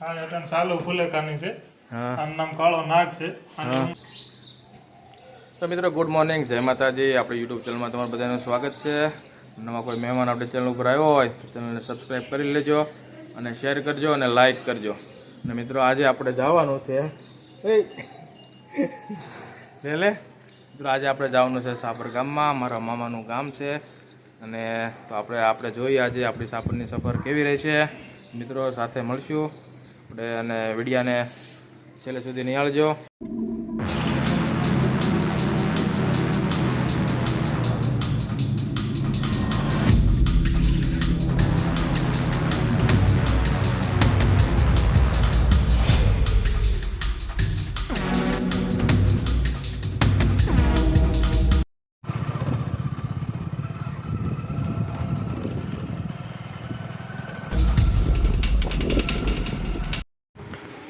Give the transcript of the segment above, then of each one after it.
આ અટન સાલો ફુલેકાની છે. હા, આનું નામ કાળો નાગ છે. તો મિત્રો ગુડ મોર્નિંગ, જય માતાજી. આપણી યુટ્યુબ ચેનલમાં તમારું બધાનું સ્વાગત છે. નવા કોઈ મહેમાન આપણી ચેનલ ઉપર આવ્યો હોય તો ચેનલને સબસ્ક્રાઈબ કરી લેજો અને શેર કરજો અને લાઈક કરજો. અને મિત્રો આજે આપણે જવાનું છે લે મિત્રો આજે આપણે જવાનું છે સાપર ગામમાં. મારા મામાનું ગામ છે. અને તો આપણે જોઈએ આજે આપણી સાપરની સફર કેવી રહી છે. મિત્રો સાથે મળશું આપણે અને વિડીયાને છેલ્લે સુધી નિહાળજો.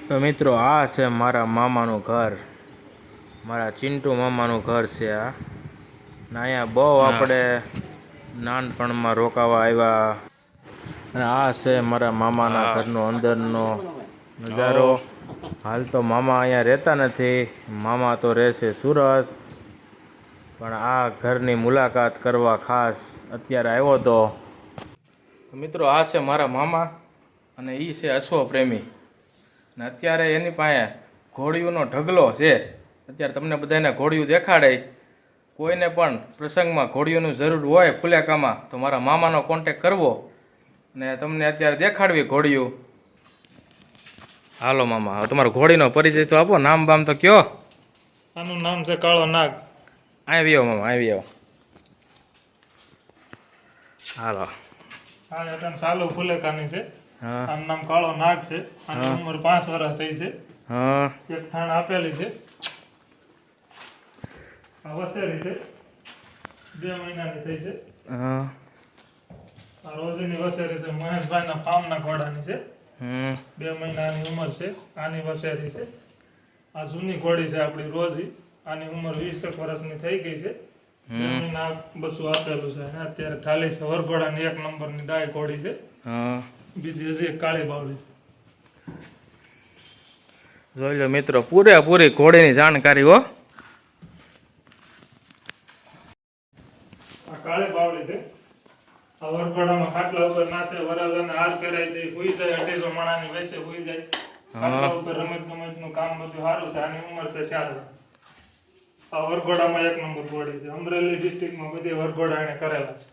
તો મિત્રો આ છે મારા મામાનું ઘર, મારા ચિંટુ મામાનું ઘર છે આ. ને અહીંયા બહુ આપણે નાનપણમાં રોકાવા આવ્યા. અને આ છે મારા મામાના ઘરનો અંદરનો નજારો. હાલ તો મામા અહીંયા રહેતા નથી, મામા તો રહેશે સુરત. પણ આ ઘરની મુલાકાત કરવા ખાસ અત્યારે આવ્યો હતો. મિત્રો આ છે મારા મામા અને એ છે અશ્વ પ્રેમી. ને અત્યારે એની પાસે ઘોડીઓનો ઢગલો છે. અત્યારે તમને બધાને ઘોડીઓ દેખાડે. કોઈને પણ પ્રસંગમાં ઘોડીઓની જરૂર હોય ફુલેકામાં તો મારા મામાનો કોન્ટેક કરવો ને તમને અત્યારે દેખાડવી ઘોડીઓ. હાલો મામા, હવે તમારો ઘોડીનો પરિચય તો આપો, નામ બામ તો કયો. આનું નામ છે કાળો નાગ. આવી આવો મામા, આવી આવો. હાલો. આ અટન સાલો ફુલેકાની છે. હા, આનું નામ કાળો નાગ છે. આની ઉંમર 5 વર્ષ થઈ છે. હા, એક થાણ આપેલી છે. આ વસેરી છે, 2 મહિનાની થઈ છે. હા, આ રોજીની વસેરી છે, મહેશભાઈના ફાર્મના ઘોડાની છે. 2 મહિનાની ઉંમર છે. આની વસેરી છે. આ જૂની ઘોડી છે આપણી રોજી. આની ઉંમર 20 વર્ષની થઈ ગઈ છે. 2 મહિના બસું આપેલું છે. અને અત્યારે ખાલી છે. વરઘોડાની 1 નંબરની ડાય ઘોડી છે. હા. બીજી હજી એક કાળી બાવળી છે. જોઈ લો મિત્રો, પૂરેપૂરી ઘોડીની જાણકારી હો. આ કાળી બાવળી છે. આ વરઘોડામાં ખાટલા ઉપર નાસે, વરરાજાને હાર પહેરાઈ જાય, હુઈ જાય, 250 માણાની વેસે હુઈ જાય. ખાટલા ઉપર રમત ગમતનું કામ બધું સારું છે. આની ઉંમર છે 4 વર્ષ. આ વરઘોડામાં 1 નંબર ઘોડી છે. અમરેલી ડિસ્ટ્રિક્ટમાં બધી વરઘોડા એને કરેલા છે.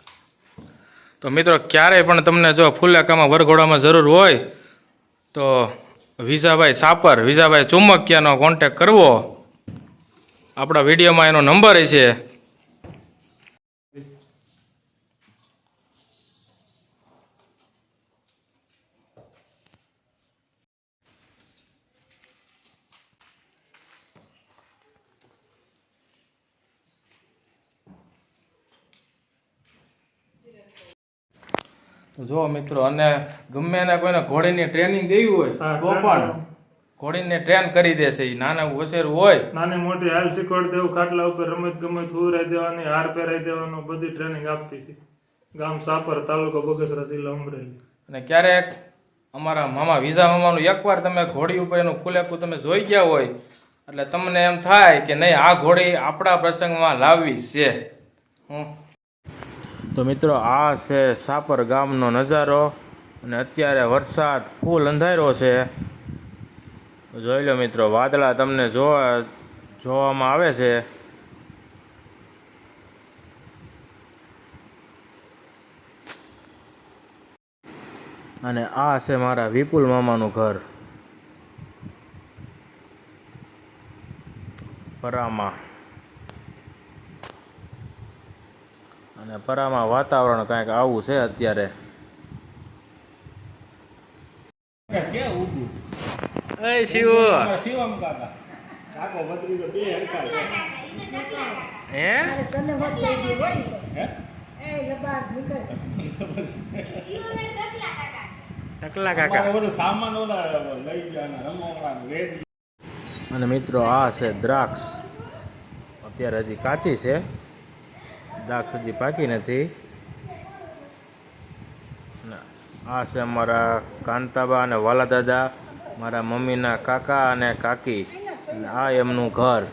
તો મિત્રો ક્યારેય પણ તમને જો ફુલેકામાં વરઘોડામાં જરૂર હોય તો વિજાભાઈ સાપર, વિજાભાઈ ચુમકિયાનો કોન્ટેક કરવો. આપણા વિડીયોમાં એનો નંબર છે. જો મિત્રો, અને ગમે એને કોઈને ઘોડીની ટ્રેનિંગ દેવી હોય તો પણ ઘોડીને ટ્રેન કરી દેશે. એ નાના વસેરું હોય, નાની મોટી હાલ શીખવાડી દેવું, ખાટલા ઉપર રમત ગમત હુરાઈ દેવાની, હાર પહેરાઈ દેવાનો, બધી ટ્રેનિંગ આપી છે. ગામ સાપર, તાલુકો બગસરા, જિલ્લો અમરેલી. અને ક્યારેક અમારા મામા વિઝા મામાનું એકવાર તમે ઘોડી ઉપર એનું ફુલેકું તમે જોઈ ગયા હોય એટલે તમને એમ થાય કે નહીં, આ ઘોડી આપણા પ્રસંગમાં લાવવી છે. તો મિત્રો આ છે સાપર ગામનો નજારો. અને અત્યારે વરસાદ ફૂલ અંધાર્યો છે. જોઈ લો મિત્રો, વાદળા તમને જોવામાં આવે છે. અને આ છે મારા વિપુલ મામાનું ઘર, પરામાં. અને પરામાં વાતાવરણ કાંઈક આવું છે અત્યારે. શિવ હે ટકલા કાકા. અને મિત્રો આ છે દ્રાક્ષ. અત્યારે હજી કાચી છે, દ્રાક્ષ હજી પાકી નથી. આ છે અમારા કાંતાબા અને વાલા દાદા. મારા મમ્મીના કાકા અને કાકી અને આ એમનું ઘર.